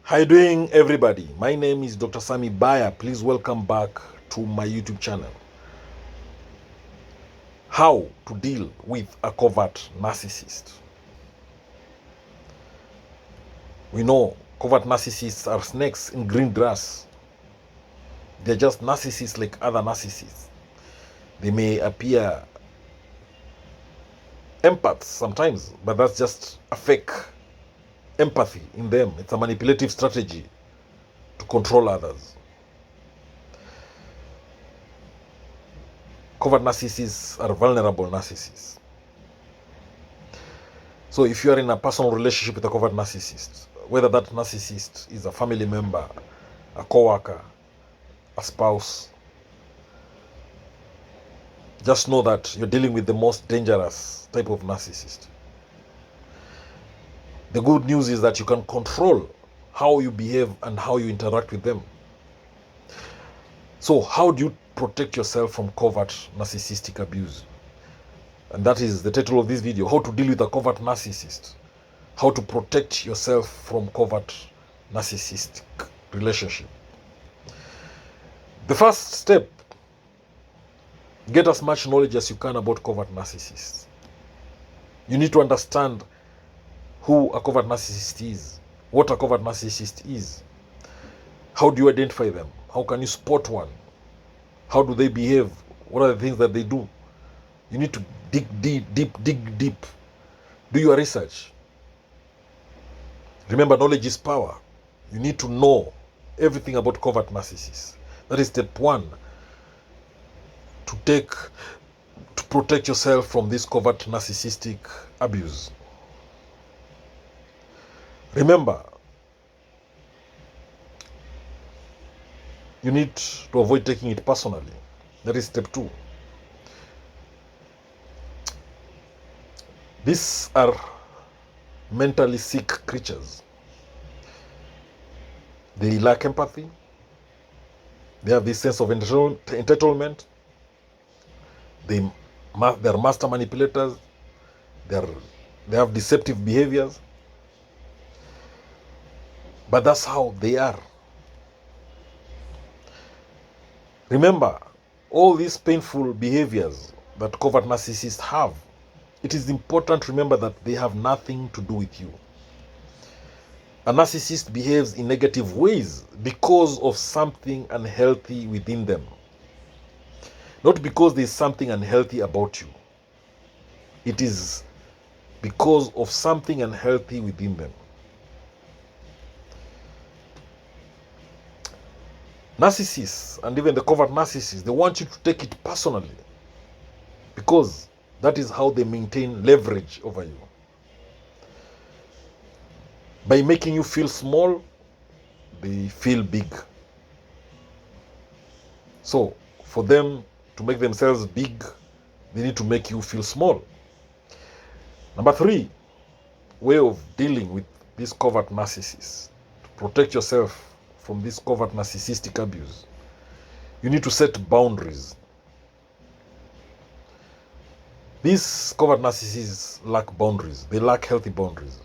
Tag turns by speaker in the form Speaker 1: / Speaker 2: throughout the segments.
Speaker 1: How you doing, everybody? My name is Dr. Sami Baya. Please welcome back to my YouTube channel. How to deal with a covert narcissist. We know covert narcissists are snakes in green grass. They're just narcissists like other narcissists. They may appear empaths sometimes, but that's just a fake empathy in them. It's a manipulative strategy to control others. Covert narcissists are vulnerable narcissists. So if you are in a personal relationship with a covert narcissist, whether that narcissist is a family member, a co-worker, a spouse, just know that you're dealing with the most dangerous type of narcissist. The good news is that you can control how you behave and how you interact with them. So how do you protect yourself from covert narcissistic abuse? And that is the title of this video: how to deal with a covert narcissist, how to protect yourself from covert narcissistic relationship. The first step: get as much knowledge as you can about covert narcissists. You need to understand who a covert narcissist is, what a covert narcissist is. How do you identify them? How can you spot one? How do they behave? What are the things that they do? You need to dig deep. Do your research. Remember, knowledge is power. You need to know everything about covert narcissists. That is step one, to protect yourself from this covert narcissistic abuse. Remember, you need to avoid taking it personally. That is step two. These are mentally sick creatures. They lack empathy. They have this sense of entitlement. They're master manipulators. They have deceptive behaviors. But that's how they are. Remember, all these painful behaviors that covert narcissists have, it is important to remember that they have nothing to do with you. A narcissist behaves in negative ways because of something unhealthy within them. Not because there is something unhealthy about you. It is because of something unhealthy within them. Narcissists, and even the covert narcissists, they want you to take it personally, because that is how they maintain leverage over you. By making you feel small, they feel big. So for them to make themselves big, they need to make you feel small. Number three, way of dealing with these covert narcissists, to protect yourself from this covert narcissistic abuse, you need to set boundaries. These covert narcissists lack boundaries. They lack healthy boundaries.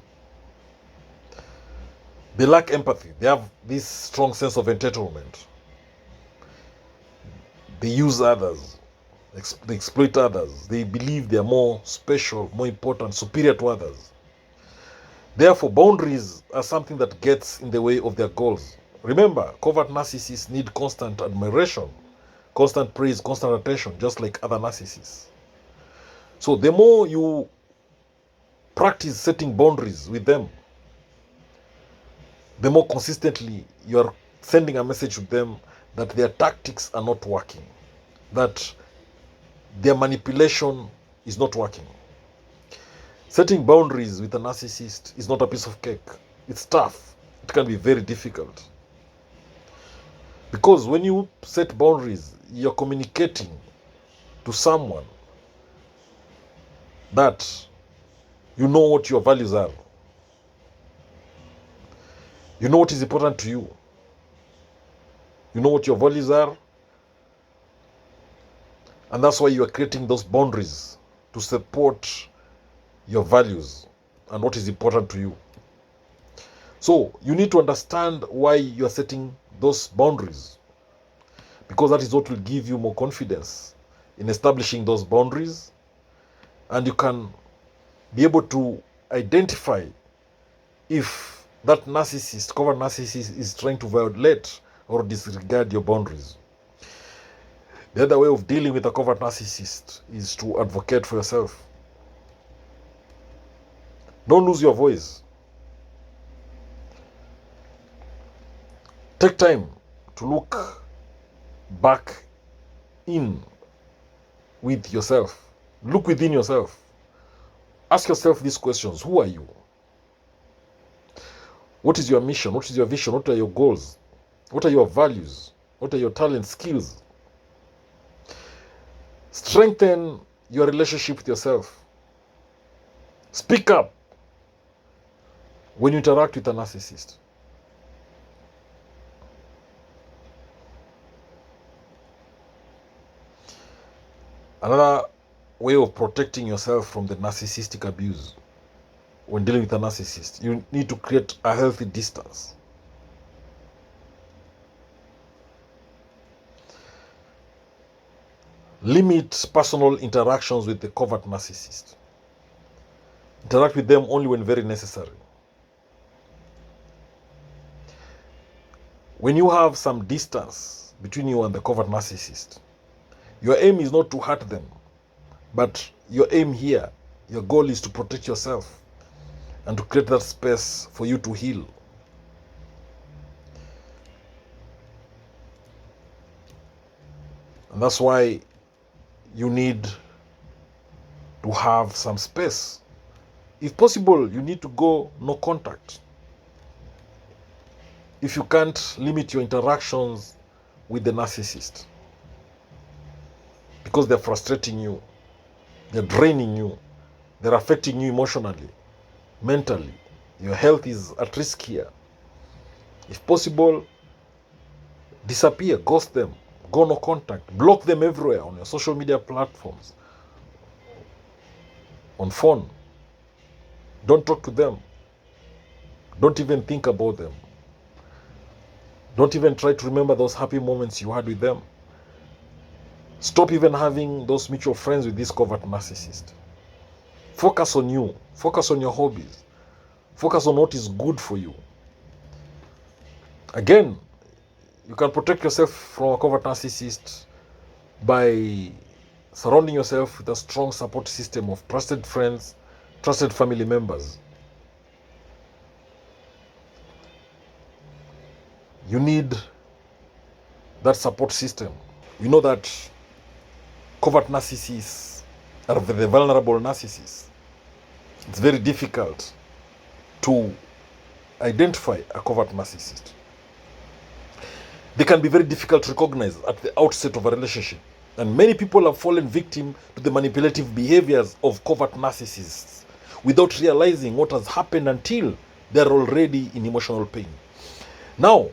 Speaker 1: They lack empathy. They have this strong sense of entitlement. They use others. They exploit others. They believe they are more special, more important, superior to others. Therefore, boundaries are something that gets in the way of their goals. Remember, covert narcissists need constant admiration, constant praise, constant attention, just like other narcissists. So the more you practice setting boundaries with them, the more consistently you are sending a message to them that their tactics are not working, that their manipulation is not working. Setting boundaries with a narcissist is not a piece of cake. It's tough. It can be very difficult. Because when you set boundaries, you're communicating to someone that you know what your values are. You know what is important to you. You know what your values are. And that's why you are creating those boundaries, to support your values and what is important to you. So you need to understand why you are setting those boundaries, because that is what will give you more confidence in establishing those boundaries, and you can be able to identify if that narcissist, covert narcissist, is trying to violate or disregard your boundaries. The other way of dealing with a covert narcissist is to advocate for yourself. Don't lose your voice. Take time to look back in with yourself. Look within yourself. Ask yourself these questions. Who are you? What is your mission? What is your vision? What are your goals? What are your values? What are your talents, skills? Strengthen your relationship with yourself. Speak up when you interact with a narcissist. Another way of protecting yourself from the narcissistic abuse when dealing with a narcissist, you need to create a healthy distance. Limit personal interactions with the covert narcissist. Interact with them only when very necessary. When you have some distance between you and the covert narcissist, your aim is not to hurt them, but your aim here, your goal is to protect yourself and to create that space for you to heal. And that's why you need to have some space. If possible, you need to go no contact. If you can't limit your interactions with the narcissist, because they're frustrating you, they're draining you, they're affecting you emotionally, mentally, your health is at risk here. If possible, disappear, ghost them, go no contact, block them everywhere on your social media platforms, on phone. Don't talk to them. Don't even think about them. Don't even try to remember those happy moments you had with them. Stop even having those mutual friends with this covert narcissist. Focus on you. Focus on your hobbies. Focus on what is good for you. Again, you can protect yourself from a covert narcissist by surrounding yourself with a strong support system of trusted friends, trusted family members. You need that support system. We know that covert narcissists are the vulnerable narcissists. It's very difficult to identify a covert narcissist. They can be very difficult to recognize at the outset of a relationship. And many people have fallen victim to the manipulative behaviors of covert narcissists without realizing what has happened until they're already in emotional pain. Now,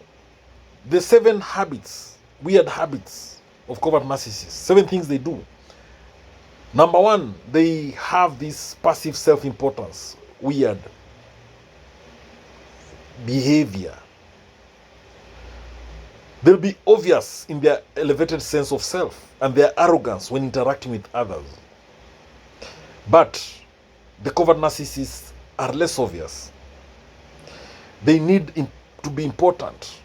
Speaker 1: the 7 habits, weird habits of covert narcissists, 7 things they do. Number 1, they have this passive self-importance, weird behavior. They'll be obvious in their elevated sense of self and their arrogance when interacting with others. But the covert narcissists are less obvious. They need to be important.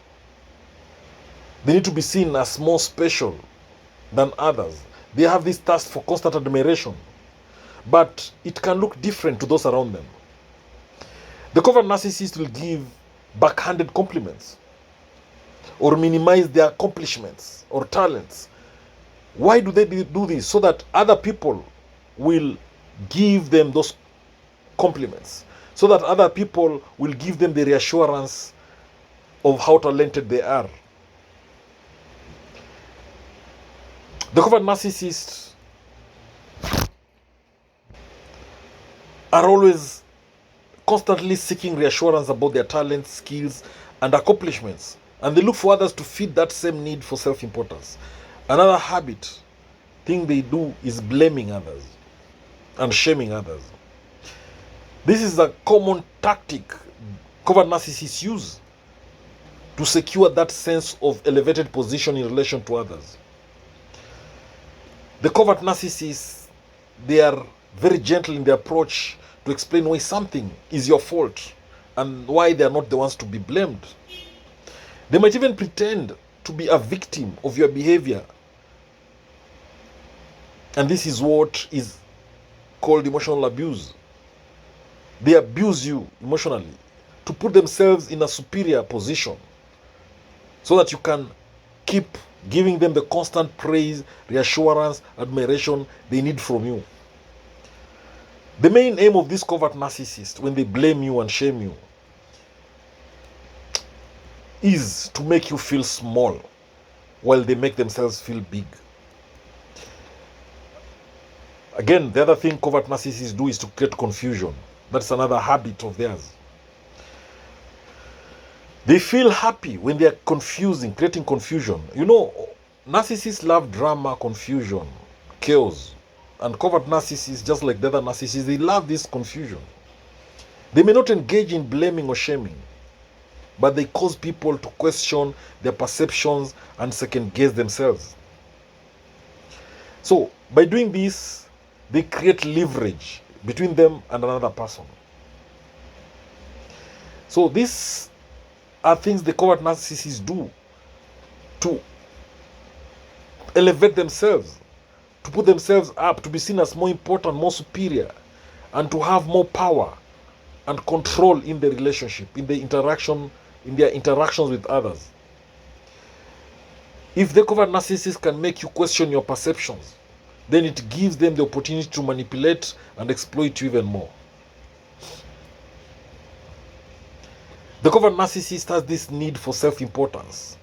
Speaker 1: They need to be seen as more special than others. They have this thirst for constant admiration, but it can look different to those around them. The covert narcissist will give backhanded compliments or minimize their accomplishments or talents. Why do they do this? So that other people will give them those compliments, so that other people will give them the reassurance of how talented they are. The covert narcissists are always constantly seeking reassurance about their talents, skills, and accomplishments. And they look for others to feed that same need for self-importance. Another thing they do is blaming others and shaming others. This is a common tactic covert narcissists use to secure that sense of elevated position in relation to others. The covert narcissists, they are very gentle in their approach to explain why something is your fault and why they are not the ones to be blamed. They might even pretend to be a victim of your behavior. And this is what is called emotional abuse. They abuse you emotionally to put themselves in a superior position so that you can keep giving them the constant praise, reassurance, admiration they need from you. The main aim of this covert narcissist, when they blame you and shame you, is to make you feel small while they make themselves feel big. Again, the other thing covert narcissists do is to create confusion. That's another habit of theirs. They feel happy when they are creating confusion. You know, narcissists love drama, confusion, chaos. And covert narcissists, just like the other narcissists, they love this confusion. They may not engage in blaming or shaming, but they cause people to question their perceptions and second guess themselves. So, by doing this, they create leverage between them and another person. So, these are things the covert narcissists do to elevate themselves, to put themselves up, to be seen as more important, more superior, and to have more power and control in the relationship, in their interactions with others. If the covert narcissist can make you question your perceptions, then it gives them the opportunity to manipulate and exploit you even more. The covert narcissist has this need for self-importance.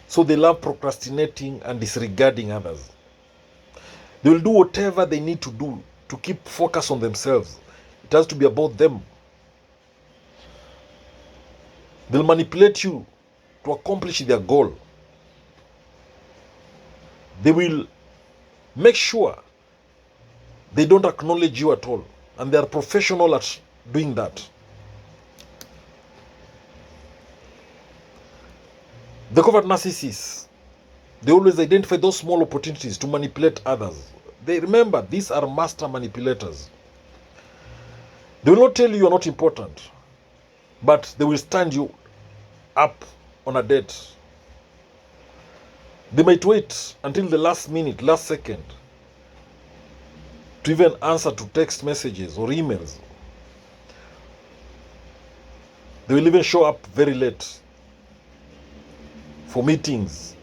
Speaker 1: So they love procrastinating and disregarding others. They will do whatever they need to do to keep focus on themselves. It has to be about them. They'll manipulate you to accomplish their goal. They will make sure they don't acknowledge you at all. And they are professional at doing that. The covert narcissists, they always identify those small opportunities to manipulate others. They remember, these are master manipulators. They will not tell you you're not important, but they will stand you up on a date. They might wait until the last minute, last second, to even answer to text messages or emails. They will even show up very late for meetings.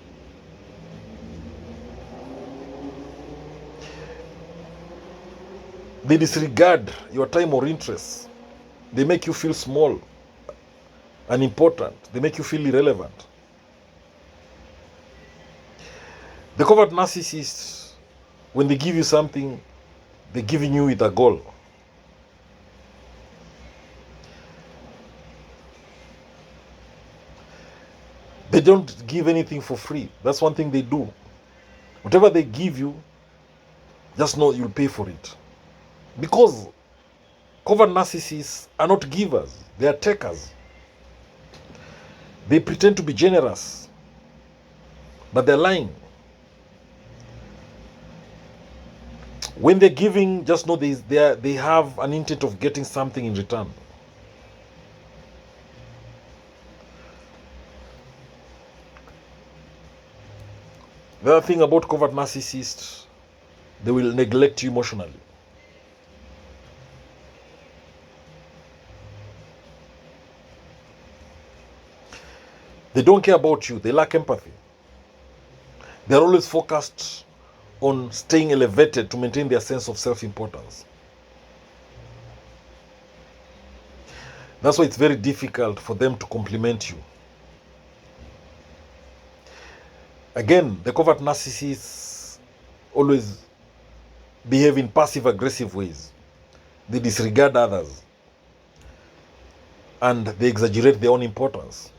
Speaker 1: They disregard your time or interests. They make you feel small, unimportant. They make you feel irrelevant. The covert narcissists, when they give you something, they're giving you with a goal. They don't give anything for free. That's one thing they do. Whatever they give you, just know you'll pay for it. Because covert narcissists are not givers, they are takers. They pretend to be generous, but they're lying. When they're giving, just know they have an intent of getting something in return. The other thing about covert narcissists, they will neglect you emotionally. They don't care about you. They lack empathy. They're always focused on staying elevated to maintain their sense of self-importance. That's why it's very difficult for them to compliment you. Again, the covert narcissists always behave in passive-aggressive ways. They disregard others. And they exaggerate their own importance.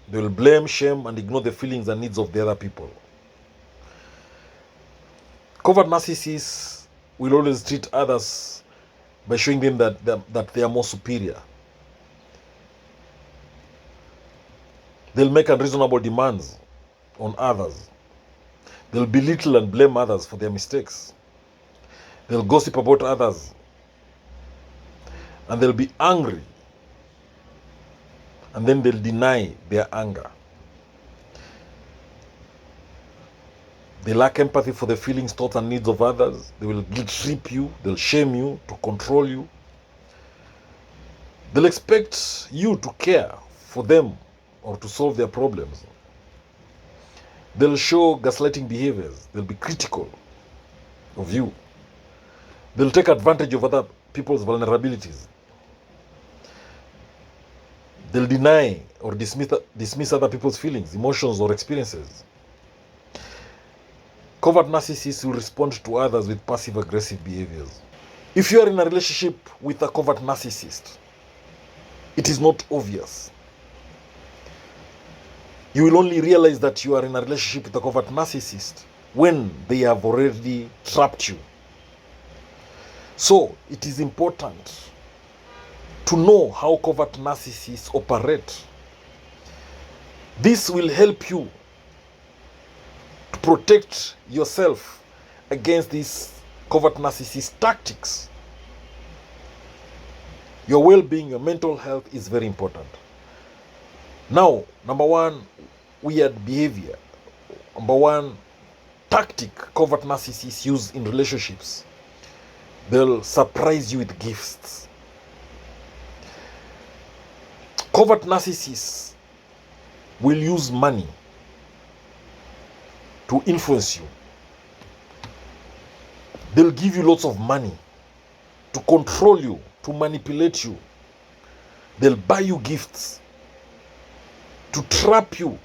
Speaker 1: They will blame, shame, and ignore the feelings and needs of the other people. Covert narcissists will always treat others by showing them that they are more superior. They'll make unreasonable demands on others. They'll belittle and blame others for their mistakes. They'll gossip about others. And they'll be angry. And then they'll deny their anger. They lack empathy for the feelings, thoughts, and needs of others. They will guilt trip you. They'll shame you to control you. They'll expect you to care for them or to solve their problems. They'll show gaslighting behaviors. They'll be critical of you. They'll take advantage of other people's vulnerabilities. They'll deny or dismiss other people's feelings, emotions, or experiences. Covert narcissists will respond to others with passive-aggressive behaviors. If you are in a relationship with a covert narcissist, it is not obvious. You will only realize that you are in a relationship with a covert narcissist when they have already trapped you. So, it is important to know how covert narcissists operate. This will help you to protect yourself against these covert narcissist tactics. Your well-being, your mental health is very important. Now, number one, weird behavior. Number one, tactic covert narcissists use in relationships. They'll surprise you with gifts. Covert narcissists will use money to influence you. They'll give you lots of money to control you, to manipulate you. They'll buy you gifts to trap you,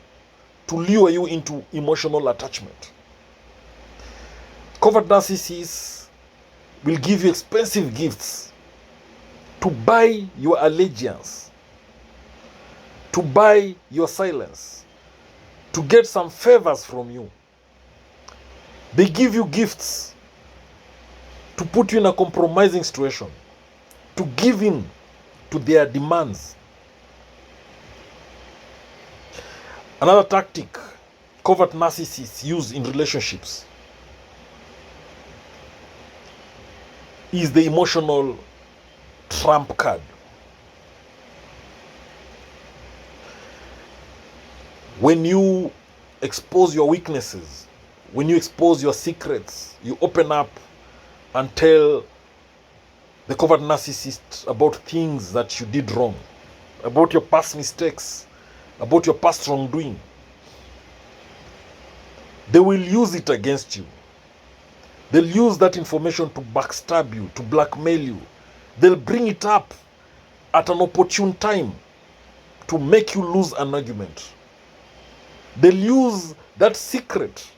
Speaker 1: to lure you into emotional attachment. Covert narcissists will give you expensive gifts to buy your allegiance, to buy your silence, to get some favors from you. They give you gifts to put you in a compromising situation, to give in to their demands. Another tactic covert narcissists use in relationships is the emotional trump card. When you expose your weaknesses, when you expose your secrets, you open up and tell the covert narcissist about things that you did wrong, about your past mistakes, about your past wrongdoing. They will use it against you. They'll use that information to backstab you, to blackmail you. They'll bring it up at an opportune time to make you lose an argument. They'll use that secret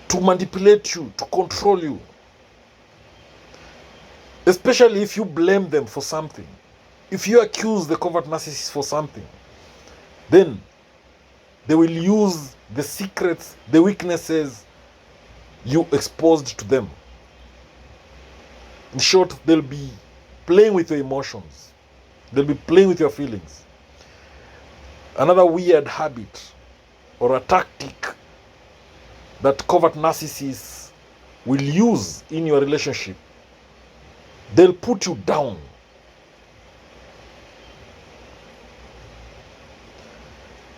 Speaker 1: to manipulate you, to control you. Especially if you blame them for something. If you accuse the covert narcissist for something, then they will use the secrets, the weaknesses you exposed to them. In short, they'll be playing with your emotions. They'll be playing with your feelings. Another weird habit or a tactic that covert narcissists will use in your relationship, they'll put you down.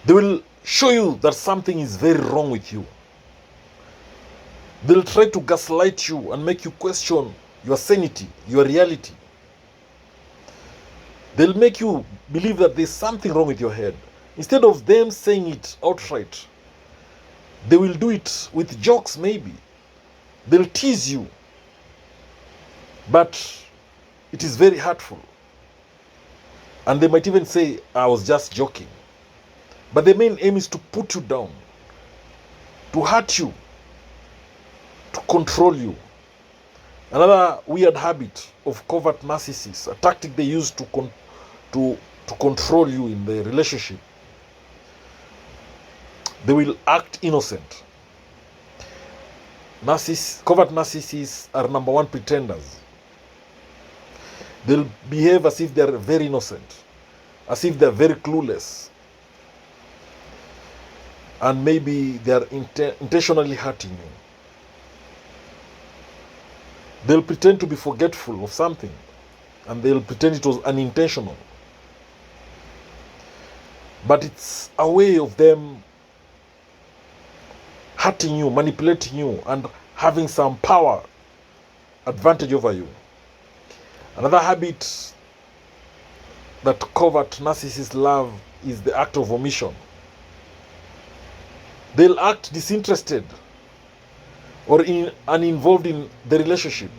Speaker 1: They will show you that something is very wrong with you. They'll try to gaslight you and make you question your sanity, your reality. They'll make you believe that there's something wrong with your head. Instead of them saying it outright, they will do it with jokes maybe. They'll tease you. But it is very hurtful. And they might even say, I was just joking. But the main aim is to put you down, to hurt you, to control you. Another weird habit of covert narcissists, a tactic they use to control you in the relationship, they will act innocent. Covert narcissists are number one pretenders. They'll behave as if they're very innocent, as if they're very clueless. And maybe they're intentionally hurting you. They'll pretend to be forgetful of something, and they'll pretend it was unintentional. But it's a way of them hurting you, manipulating you, and having some power advantage over you. Another habit that covert narcissists love is the act of omission. They'll act disinterested or uninvolved in the relationship,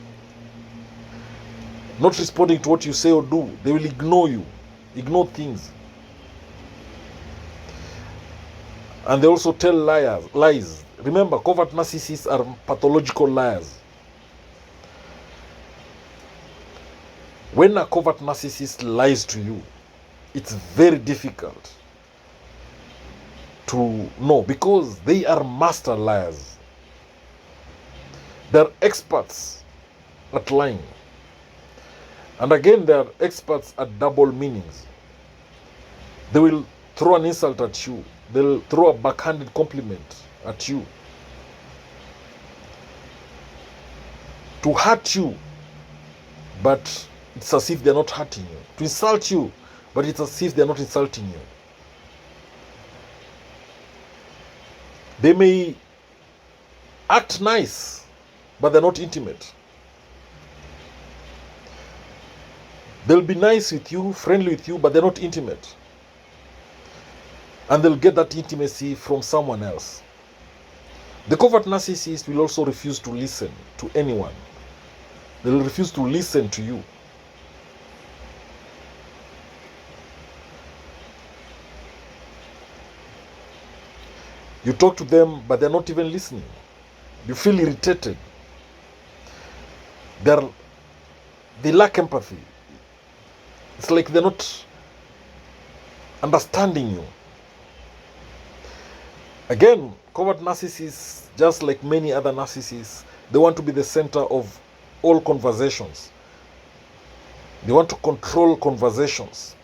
Speaker 1: not responding to what you say or do. They will ignore you, ignore things. And they also tell lies. Remember, covert narcissists are pathological liars. When a covert narcissist lies to you, it's very difficult to know, because they are master liars. They're experts at lying. And again, they're experts at double meanings. They will throw an insult at you. They'll throw a backhanded compliment at you to hurt you, but it's as if they're not hurting you. To insult you, but it's as if they're not insulting you. They may act nice, but they're not intimate. They'll be nice with you, friendly with you, but they're not intimate. And they'll get that intimacy from someone else. The covert narcissist will also refuse to listen to anyone. They'll refuse to listen to you. You talk to them, but they're not even listening. You feel irritated. They lack empathy. It's like they're not understanding you. Again, covert narcissists, just like many other narcissists, they want to be the center of all conversations. They want to control conversations.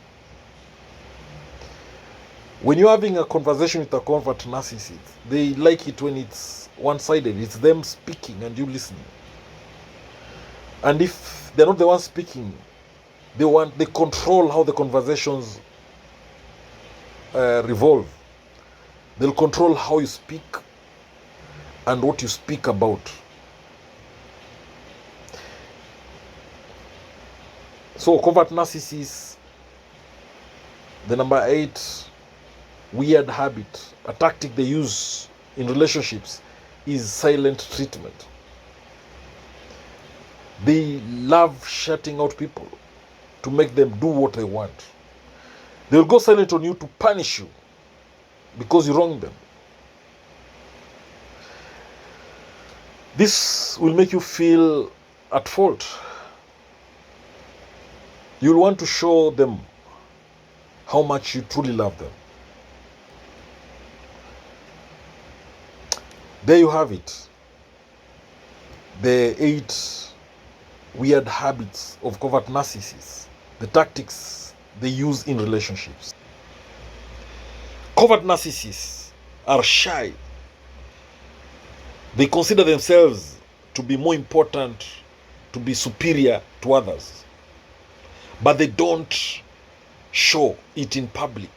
Speaker 1: When you're having a conversation with a covert narcissist, they like it when it's one-sided. It's them speaking and you listening. And if they're not the ones speaking, they control how the conversations revolve. They'll control how you speak and what you speak about. So covert narcissists, the number 8 weird habit, a tactic they use in relationships, is silent treatment. They love shutting out people to make them do what they want. They'll go silent on you to punish you because you wronged them. This will make you feel at fault. You'll want to show them how much you truly love them. There you have it. The 8 weird habits of covert narcissists. The tactics they use in relationships. Covert narcissists are shy. They consider themselves to be more important, to be superior to others. But they don't show it in public.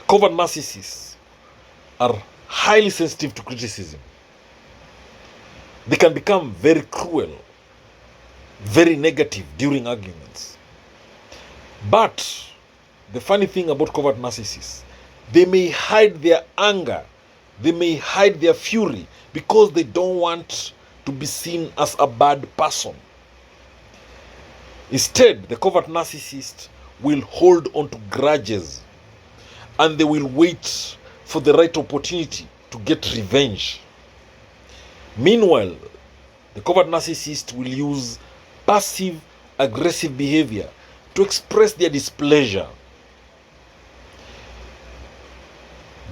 Speaker 1: Covert narcissists are highly sensitive to criticism. They can become very cruel, very negative during arguments. But the funny thing about covert narcissists, they may hide their anger, they may hide their fury because they don't want to be seen as a bad person. Instead, the covert narcissist will hold on to grudges and they will wait for the right opportunity to get revenge. Meanwhile, the covert narcissist will use passive aggressive behavior to express their displeasure.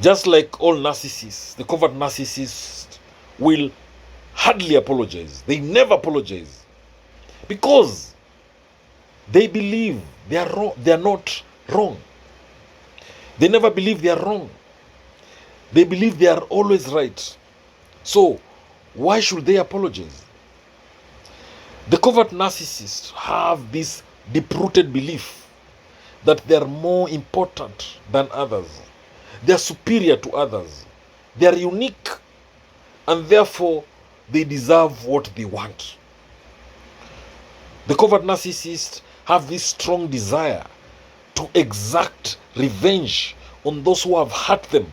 Speaker 1: Just like all narcissists, the covert narcissist will hardly apologize. They never apologize because they believe they are not wrong. They never believe they are wrong. They believe they are always right. So, why should they apologize? The covert narcissists have this deep-rooted belief that they are more important than others. They are superior to others. They are unique, and therefore they deserve what they want. The covert narcissists have this strong desire to exact revenge on those who have hurt them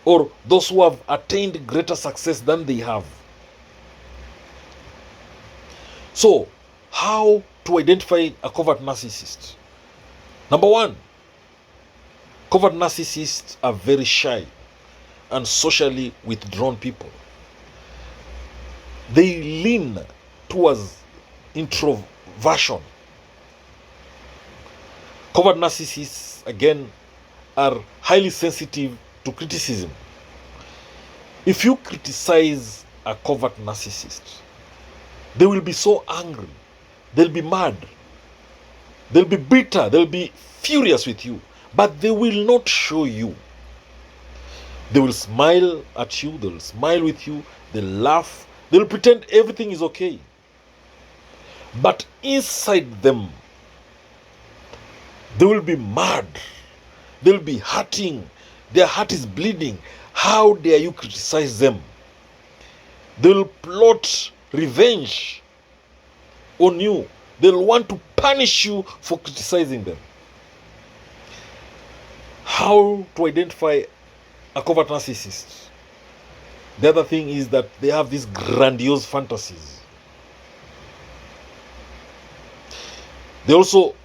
Speaker 1: or those who have attained greater success than they have. So, how to identify a covert narcissist? Number one, covert narcissists are very shy and socially withdrawn people. They lean towards introversion. Covert narcissists, again, are highly sensitive to criticism. If you criticize a covert narcissist, they will be so angry, they'll be mad, they'll be bitter, they'll be furious with you, but they will not show you. They will smile at you, they'll smile with you, they'll laugh, they'll pretend everything is okay. But inside them, they will be mad, they'll be hurting, their heart is bleeding. How dare you criticize them? They'll plot revenge on you. They'll want to punish you for criticizing them. How to identify a covert narcissist? The other thing is that they have these grandiose fantasies. They also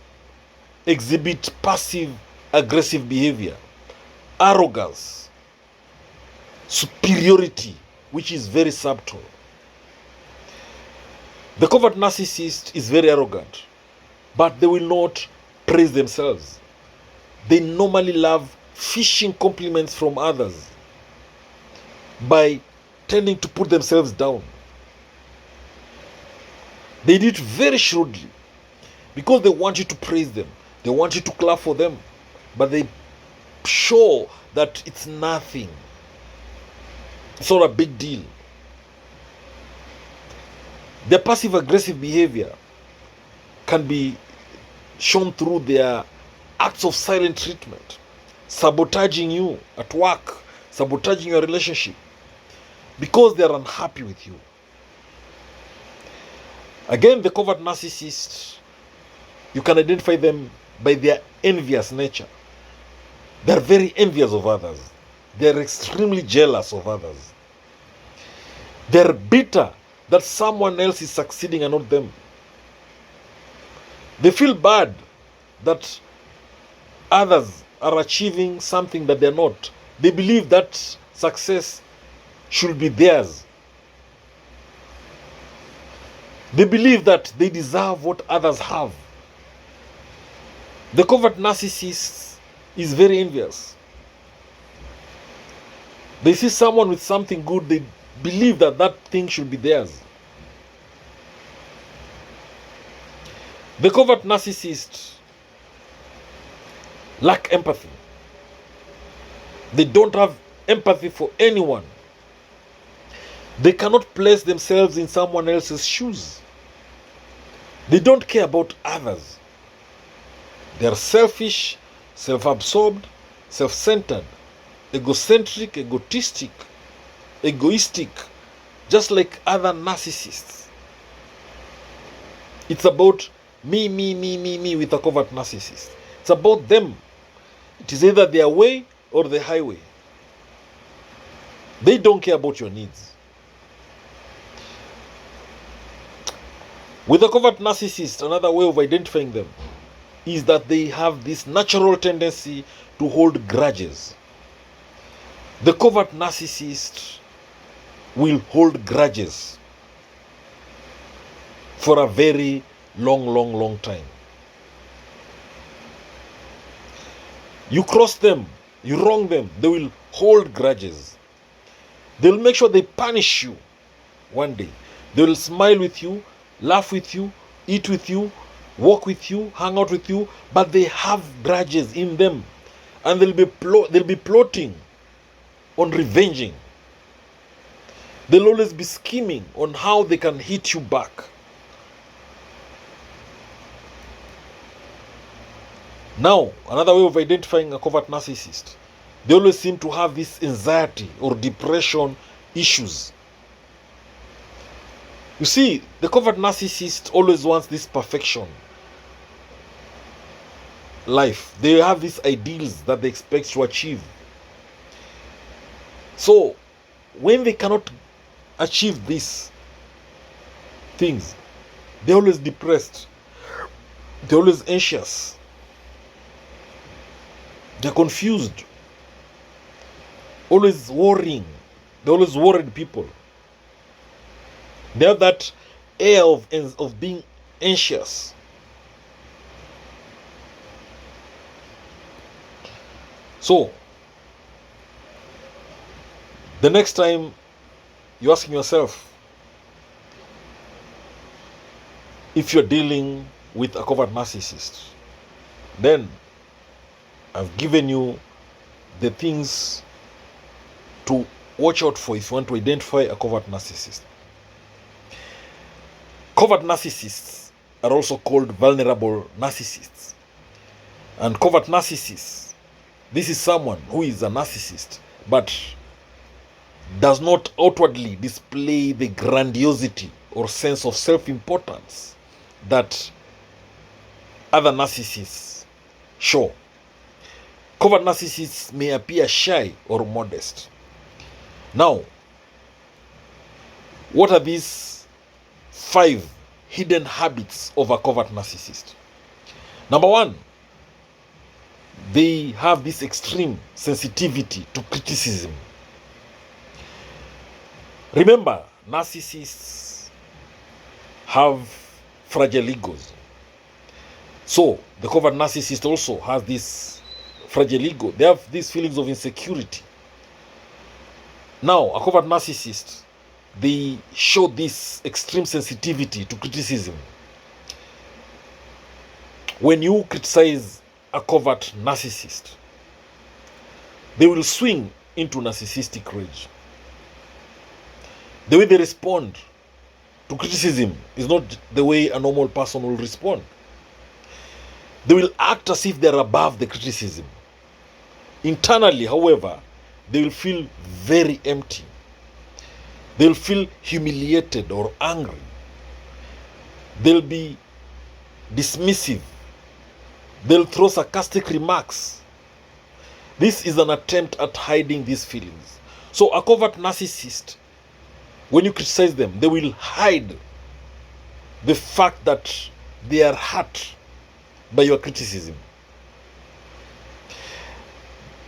Speaker 1: exhibit passive aggressive behavior, arrogance, superiority, which is very subtle. The covert narcissist is very arrogant, but they will not praise themselves. They normally love fishing compliments from others by tending to put themselves down. They do it very shrewdly because they want you to praise them. They want you to clap for them, but they show that it's nothing. It's not a big deal. Their passive aggressive behavior can be shown through their acts of silent treatment, sabotaging you at work, sabotaging your relationship, because they are unhappy with you. Again, the covert narcissists, you can identify them by their envious nature. They are very envious of others. They are extremely jealous of others. They are bitter that someone else is succeeding and not them. They feel bad that others are achieving something that they're not. They believe that success should be theirs. They believe that they deserve what others have. The covert narcissist is very envious. They see someone with something good, they believe that that thing should be theirs. The covert narcissists lack empathy. They don't have empathy for anyone. They cannot place themselves in someone else's shoes. They don't care about others. They are selfish, self-absorbed, self-centered, egocentric, egotistic, egoistic, just like other narcissists. It's about me with a covert narcissist. It's about them. It is either their way or the highway. They don't care about your needs. With a covert narcissist, another way of identifying them is that they have this natural tendency to hold grudges. The covert narcissist will hold grudges for a very long time. You cross them, you wrong them, they will hold grudges. They'll make sure they punish you one day. They will smile with you, laugh with you, eat with you, walk with you, hang out with you, but they have grudges in them, and they'll be plotting on revenging. They'll always be scheming on how they can hit you back. Now, another way of identifying a covert narcissist, they always seem to have this anxiety or depression issues. You see, the covert narcissist always wants this perfection life. They have these ideals that they expect to achieve. So, when they cannot achieve these things, they're always depressed. They're always anxious. They're confused. Always worrying. They're always worried people. They have that air of being anxious. So, the next time you're asking yourself if you're dealing with a covert narcissist, then I've given you the things to watch out for if you want to identify a covert narcissist. Covert narcissists are also called vulnerable narcissists. And covert narcissists, this is someone who is a narcissist but does not outwardly display the grandiosity or sense of self-importance that other narcissists show. Covert narcissists may appear shy or modest. Now, what are these 5 hidden habits of a covert narcissist? Number 1, they have this extreme sensitivity to criticism. Remember, narcissists have fragile egos. So, the covert narcissist also has this fragile ego. They have these feelings of insecurity. Now, a covert narcissist, they show this extreme sensitivity to criticism. When you criticize a covert narcissist, they will swing into narcissistic rage. The way they respond to criticism is not the way a normal person will respond. They will act as if they're above the criticism. Internally, however, they will feel very empty. They'll feel humiliated or angry. They'll be dismissive. They'll throw sarcastic remarks. This is an attempt at hiding these feelings. So a covert narcissist, when you criticize them, they will hide the fact that they are hurt by your criticism.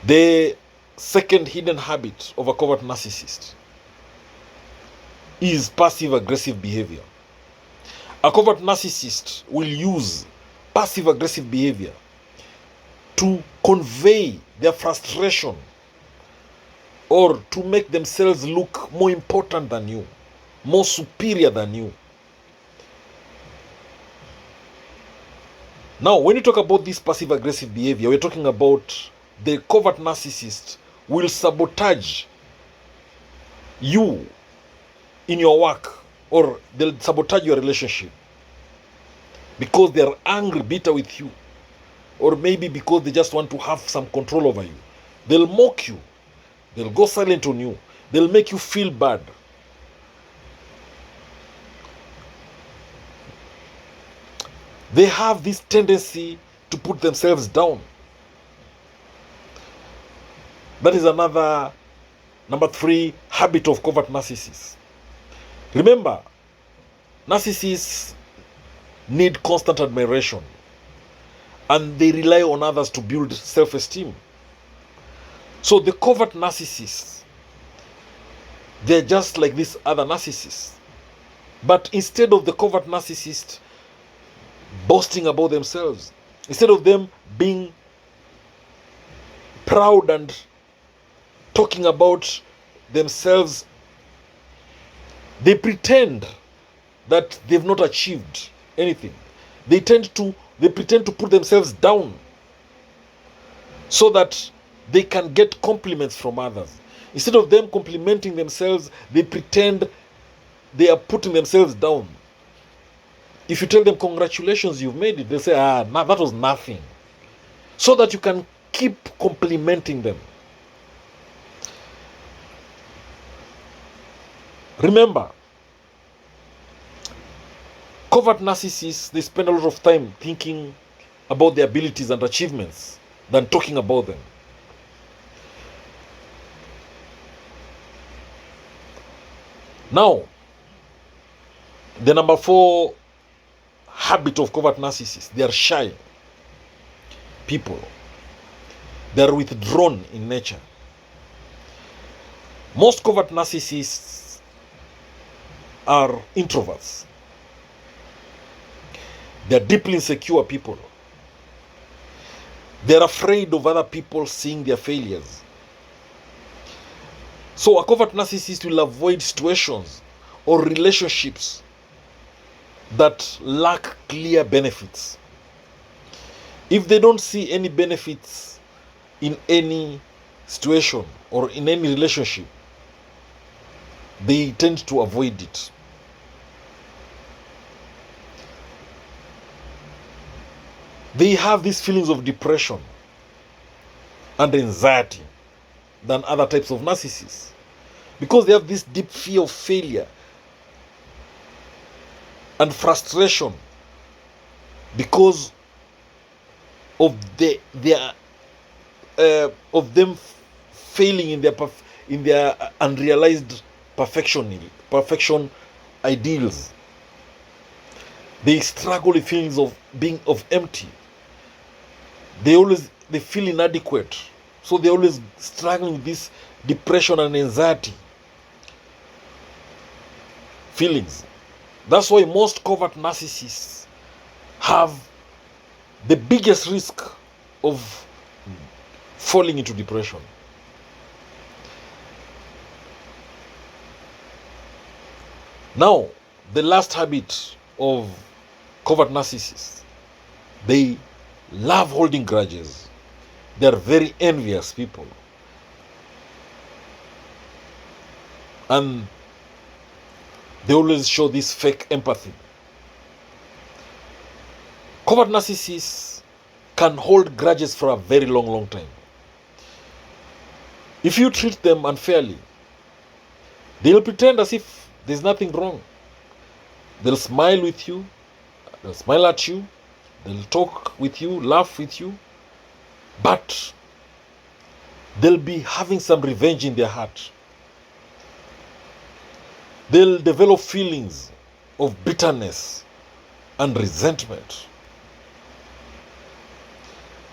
Speaker 1: The second hidden habit of a covert narcissist is passive-aggressive behavior. A covert narcissist will use passive-aggressive behavior to convey their frustration or to make themselves look more important than you, more superior than you. Now, when you talk about this passive-aggressive behavior, we're talking about the covert narcissist will sabotage you in your work, or they'll sabotage your relationship because they're angry, bitter with you, or maybe because they just want to have some control over you. They'll mock you. They'll go silent on you. They'll make you feel bad. They have this tendency to put themselves down. That is another, number 3, habit of covert narcissists. Remember, narcissists need constant admiration and they rely on others to build self-esteem. So the covert narcissists, they're just like these other narcissists. But instead of the covert narcissist boasting about themselves, instead of them being proud and talking about themselves, they pretend that they've not achieved anything. They pretend to put themselves down so that they can get compliments from others. Instead of them complimenting themselves, they pretend they are putting themselves down. If you tell them, congratulations, you've made it, they say, that was nothing. So that you can keep complimenting them. Remember, covert narcissists, they spend a lot of time thinking about their abilities and achievements than talking about them. Now, the number 4 habit of covert narcissists, they are shy people. They are withdrawn in nature. Most covert narcissists are introverts. They are deeply insecure people. They are afraid of other people seeing their failures. So a covert narcissist will avoid situations or relationships that lack clear benefits. If they don't see any benefits in any situation or in any relationship, they tend to avoid it. They have these feelings of depression and anxiety than other types of narcissists because they have this deep fear of failure and frustration because of of them failing in their unrealized perfection ideals. They struggle with feelings of being empty. They feel inadequate, so they always struggling with this depression and anxiety feelings. That's why most covert narcissists have the biggest risk of falling into depression. Now, the last habit of covert narcissists, they love holding grudges. They are very envious people. And they always show this fake empathy. Covert narcissists can hold grudges for a very long time. If you treat them unfairly, they'll pretend as if there's nothing wrong. They'll smile with you, they'll smile at you, they'll talk with you, laugh with you, but they'll be having some revenge in their heart. They'll develop feelings of bitterness and resentment.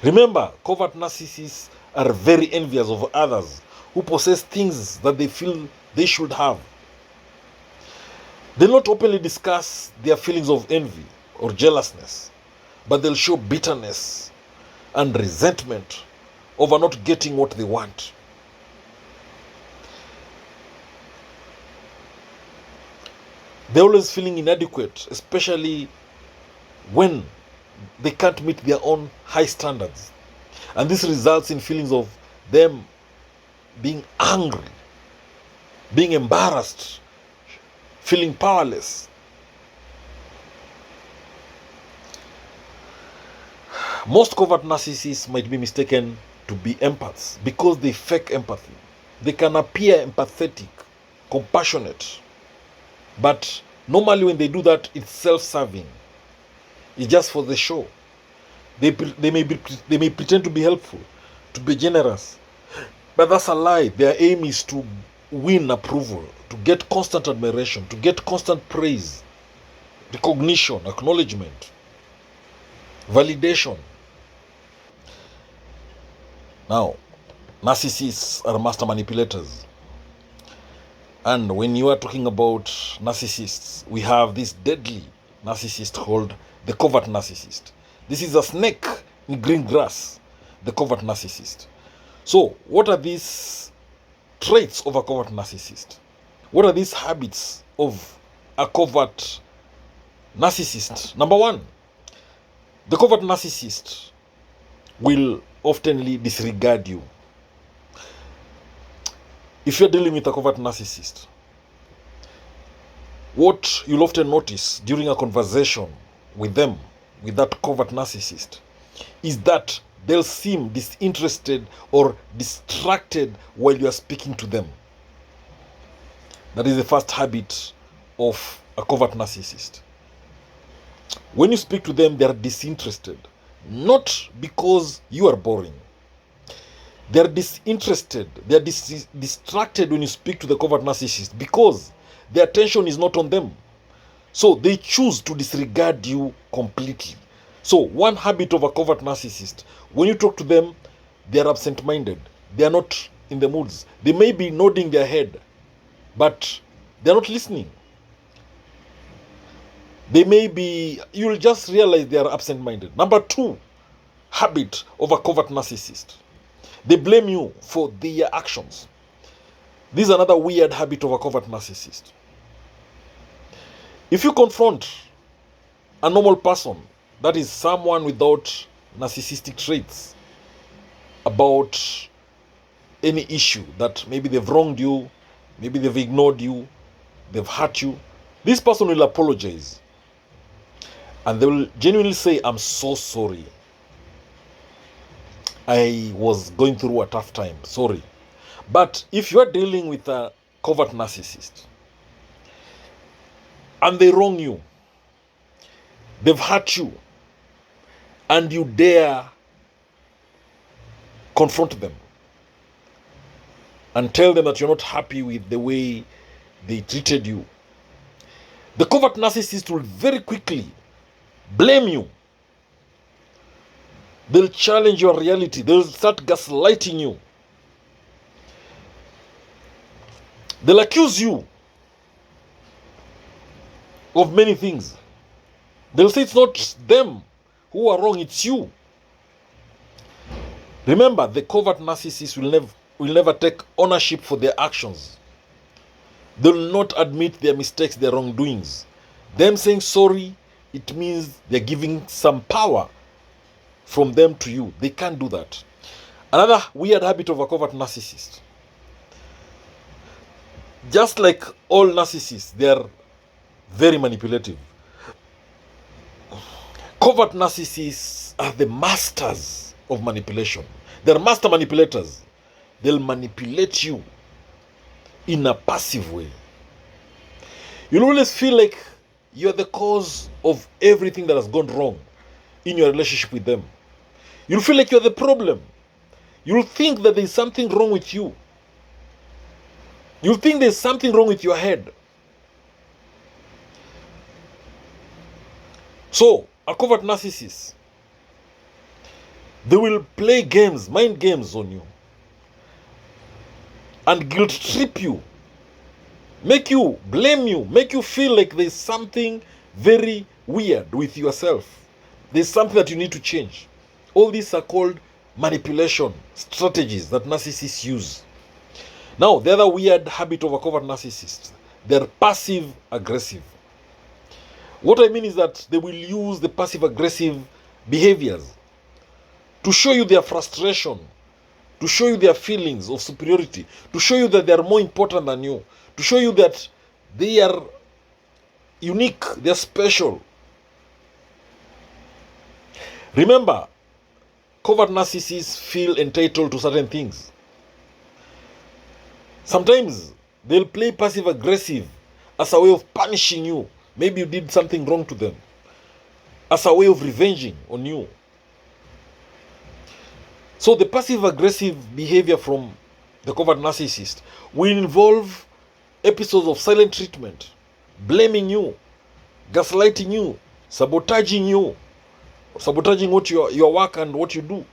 Speaker 1: Remember, covert narcissists are very envious of others who possess things that they feel they should have. They'll not openly discuss their feelings of envy or jealousness, but they'll show bitterness and resentment over not getting what they want. They're always feeling inadequate, especially when they can't meet their own high standards. And this results in feelings of them being angry, being embarrassed, feeling powerless. Most covert narcissists might be mistaken to be empaths because they fake empathy. They can appear empathetic, compassionate, but normally when they do that, it's self-serving. It's just for the show. They may pretend to be helpful, to be generous, but that's a lie. Their aim is to win approval, to get constant admiration, to get constant praise, recognition, acknowledgement, validation. Now, narcissists are master manipulators. And when you are talking about narcissists, we have this deadly narcissist called the covert narcissist. This is a snake in green grass, the covert narcissist. So, what are these traits of a covert narcissist? What are these habits of a covert narcissist? Number 1, The covert narcissist will oftenly disregard you. If you're dealing with a covert narcissist, what you'll often notice during a conversation with them, with that covert narcissist, is that they'll seem disinterested or distracted while you are speaking to them. That is the first habit of a covert narcissist. When you speak to them, they are disinterested, not because you are boring. They are disinterested, they are distracted when you speak to the covert narcissist because their attention is not on them. So they choose to disregard you completely. So one habit of a covert narcissist, when you talk to them, they are absent-minded. They are not in the moods. They may be nodding their head, but they are not listening. They may be, you'll just realize they are absent-minded. Number two habit of a covert narcissist, they blame you for their actions. This is another weird habit of a covert narcissist. If you confront a normal person, that is someone without narcissistic traits, about any issue that maybe they've wronged you, maybe they've ignored you, they've hurt you, this person will apologize. And they will genuinely say, I'm so sorry. I was going through a tough time. Sorry. But if you are dealing with a covert narcissist and they wrong you, they've hurt you, and you dare confront them and tell them that you're not happy with the way they treated you, the covert narcissist will very quickly blame you. They'll challenge your reality. They'll start gaslighting you. They'll accuse you of many things. They'll say it's not them who are wrong, it's you. Remember, the covert narcissist will never take ownership for their actions. They'll not admit their mistakes, their wrongdoings. Them saying sorry, it means they're giving some power from them to you. They can't do that. Another weird habit of a covert narcissist, just like all narcissists, they are very manipulative. Covert narcissists are the masters of manipulation. They're master manipulators. They'll manipulate you in a passive way. You'll always feel like you're the cause of everything that has gone wrong in your relationship with them. You'll feel like you're the problem. You'll think that there's something wrong with you. You'll think there's something wrong with your head. So, a covert narcissist, they will play games, mind games on you, and guilt trip you, make you, blame you, make you feel like there's something very weird with yourself. There's something that you need to change. All these are called manipulation strategies that narcissists use. Now, the other weird habit of a covert narcissist, they're passive aggressive. What I mean is that they will use the passive aggressive behaviors to show you their frustration, to show you their feelings of superiority, to show you that they are more important than you, to show you that they are unique, they are special. Remember, covert narcissists feel entitled to certain things. Sometimes they'll play passive aggressive as a way of punishing you. Maybe you did something wrong to them, as a way of revenging on you. So the passive aggressive behavior from the covert narcissist will involve episodes of silent treatment, blaming you, gaslighting you, sabotaging what your work and what you do.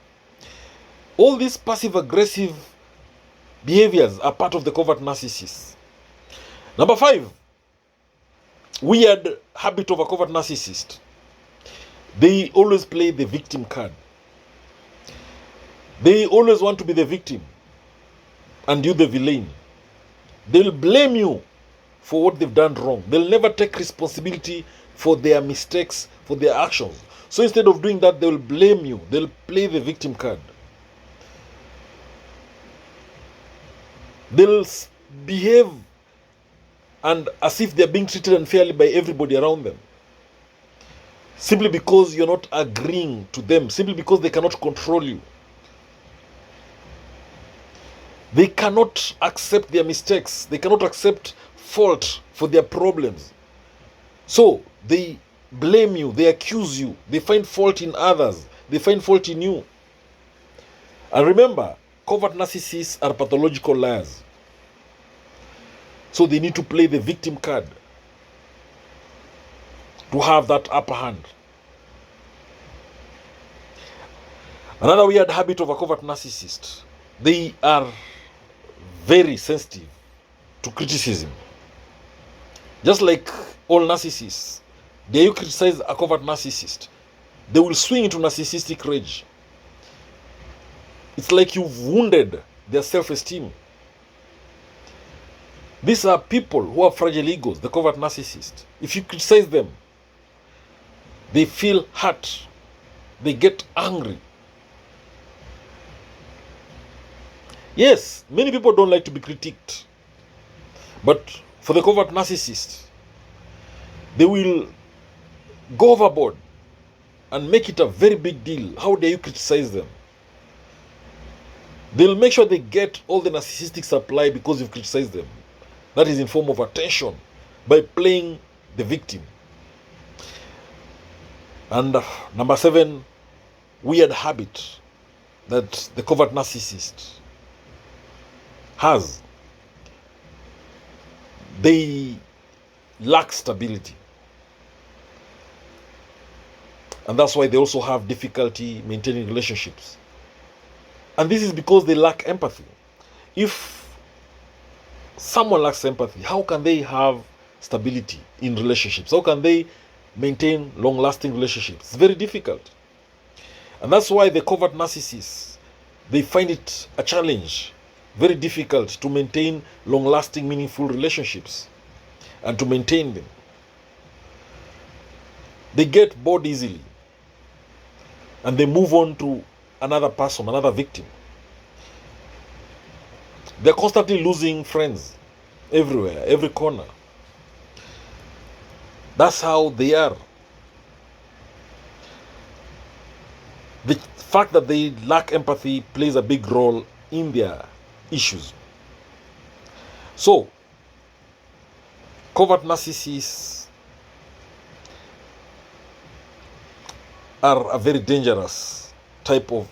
Speaker 1: All these passive aggressive behaviors are part of the covert narcissist. Number 5, weird habit of a covert narcissist. They always play the victim card. They always want to be the victim and you the villain. They'll blame you for what they've done wrong. They'll never take responsibility for their mistakes, for their actions. So instead of doing that, they will blame you. They'll play the victim card. They'll behave and as if they're being treated unfairly by everybody around them. Simply because you're not agreeing to them. Simply because they cannot control you. They cannot accept their mistakes. They cannot accept fault for their problems. So they blame you. They accuse you. They find fault in others. They find fault in you. And remember, covert narcissists are pathological liars. So they need to play the victim card to have that upper hand. Another weird habit of a covert narcissist, they are very sensitive to criticism. Just like all narcissists, dare you criticize a covert narcissist, they will swing into narcissistic rage. It's like you've wounded their self-esteem. These are people who have fragile egos, the covert narcissist. If you criticize them, they feel hurt. They get angry. Yes, many people don't like to be critiqued. But for the covert narcissist, they will go overboard and make it a very big deal. How dare you criticize them? They'll make sure they get all the narcissistic supply because you've criticized them. That is in form of attention by playing the victim. And number 7, weird habit that the covert narcissist has. They lack stability. And that's why they also have difficulty maintaining relationships. And this is because they lack empathy. If someone lacks empathy, how can they have stability in relationships? How can they maintain long-lasting relationships? It's very difficult. And that's why the covert narcissists, they find it a challenge, very difficult to maintain long-lasting, meaningful relationships and to maintain them. They get bored easily and they move on to another person, another victim. They're constantly losing friends everywhere, every corner. That's how they are. The fact that they lack empathy plays a big role in their issues. So, covert narcissists are a very dangerous type of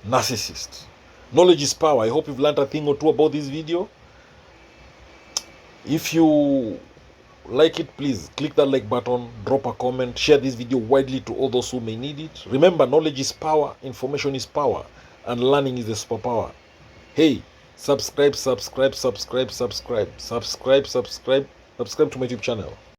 Speaker 1: narcissist. Knowledge is power. I hope you've learned a thing or two about this video. If you like it, please click that like button, drop a comment, share this video widely to all those who may need it. Remember, knowledge is power, information is power, and learning is the superpower. Hey, subscribe to my YouTube channel.